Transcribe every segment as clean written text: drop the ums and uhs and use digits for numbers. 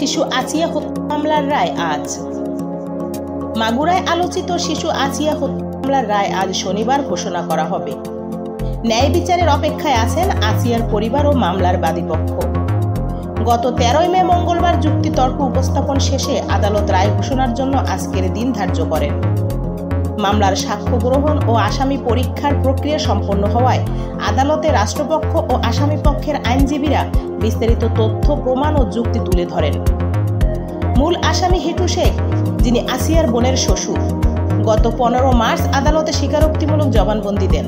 শিশু আসিয়া হত্যা মামলার রায় আজ। মাগুরায় আলোচিত শিশু আসিয়া হত্যা মামলার রায় আজ শনিবার ঘোষণা করা হবে। ন্যায় বিচারের অপেক্ষায় আছেন আসিয়ার পরিবার ও মামলার বাদীপক্ষ। গত 13 মে মঙ্গলবার যুক্তিতর্ক উপস্থাপন শেষে আদালত রায় ঘোষণার জন্য আজকের দিন ধার্য করেন। মামলার সাক্ষ্য গ্রহণ ও আসামি পরীক্ষার প্রক্রিয়া সম্পন্ন হওয়ায় আদালতে রাষ্ট্রপক্ষ ও আসামি পক্ষের আইনজীবীরা বিস্তারিত তথ্য, প্রমাণ ও যুক্তি তুলে ধরেন। মূল আসামি হিটু শেখ, যিনি আসিয়ার বোনের শ্বশুর, গত 15 মার্চ আদালতে স্বীকারোক্তিমূলক জবানবন্দি দেন।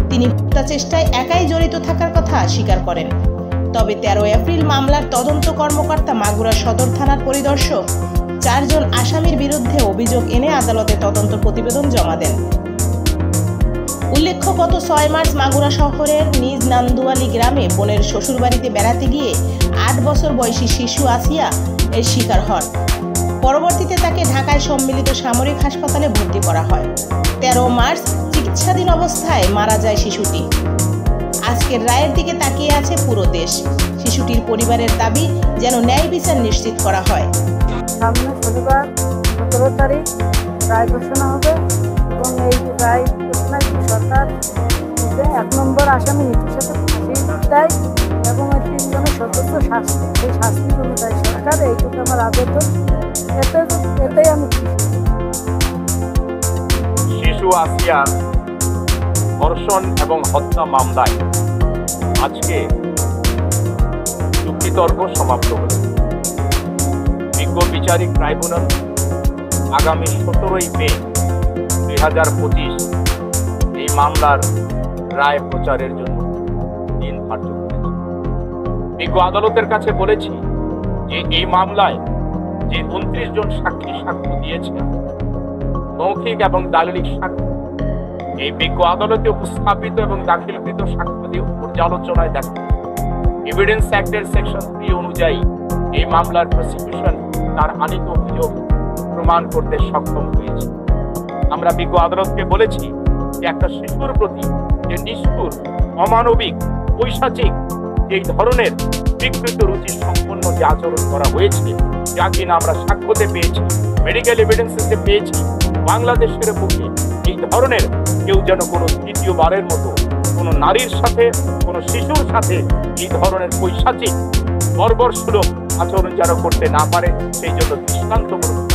তিনি হত্যা চেষ্টায় একাই জড়িত থাকার কথা স্বীকার করেন। তবে 13 এপ্রিল মামলার তদন্ত কর্মকর্তা মাগুরা সদর থানার পরিদর্শক 4 জন আসামির বিরুদ্ধে অভিযোগ এনে আদালতে তদন্ত প্রতিবেদন জমা দেন। উল্লেখ্য, গত 6 মার্চ মাগুরা শহরের নিজ নান্দুয়ালি গ্রামে বোনের শ্বশুরবাড়িতে বেড়াতে গিয়ে 8 বছর বয়সী শিশু আসিয়া এর শিকার হন। পরবর্তীতে তাকে ঢাকায় সম্মিলিত সামরিক হাসপাতালে ভর্তি করা হয়। 13 মার্চ চিকিৎসাধীন অবস্থায় মারা যায় শিশুটি। আজকের রায়ের দিকে তাকিয়ে আছে পুরো দেশ। শিশুটির পরিবারের দাবি যেন ন্যায় বিচার নিশ্চিত করা হয়। সামনে শনিবার 17 তারিখ রায় ঘোষণা হবে এবং এই রায় ঘোষণায় সরকার 1 নম্বর আসামি হিটুর সাথে ফাঁসি দেয় এবং এই 3 জনের সদস্য শাস্তি, সেই শাস্তি অনুযায়ী সরকার, এইটুকু আমার আবেদন। এতেই আমি শিশু আসিয়া ধর্ষণ এবং হত্যা মামলায় আজকে যুক্তিতর্ক সমাপ্ত হল। বিজ্ঞ বিচারিক ট্রাইব্যুনাল আগামী 17 মে 2025 এই মামলার রায় প্রচারের জন্য দিন ধার্য করেছে। বিজ্ঞ আদালতের কাছে বলেছি যে এই মামলায় যে 29 জন সাক্ষী সাক্ষ্য দিয়েছে, মৌখিক এবং দালিলিক সাক্ষ্য, এই বিজ্ঞ আদালতে উপস্থাপিত এবং দাখিলকৃত সাক্ষ্যাদি পর্যালোচনায় দেখা এভিডেন্স অ্যাক্টের সেকশন 3 অনুযায়ী এই মামলার প্রসিকিউশন তার আনিত অভিযোগ প্রমাণ করতে সক্ষম হয়েছে। আমরা বিজ্ঞ আদালতকে বলেছি যে একটা শিশুর প্রতি যে নিষ্ঠুর, অমানবিক, পৈশাচিক এই ধরনের বিকৃত রুচি সম্পন্ন যে আচরণ করা হয়েছে, যা কিনা আমরা সাক্ষ্যতে পেয়েছি, মেডিকেল এভিডেন্সে পেয়েছি, বাংলাদেশের বুকে এই ধরনের কেউ যেন কোনো দ্বিতীয়বারের মতো কোনো নারীর সাথে, কোনো শিশুর সাথে এই ধরনের পৈশাচিক বর্বরসুলভ আচরণ যেন করতে না পারে, সেই জন্য দৃষ্টান্তমূলক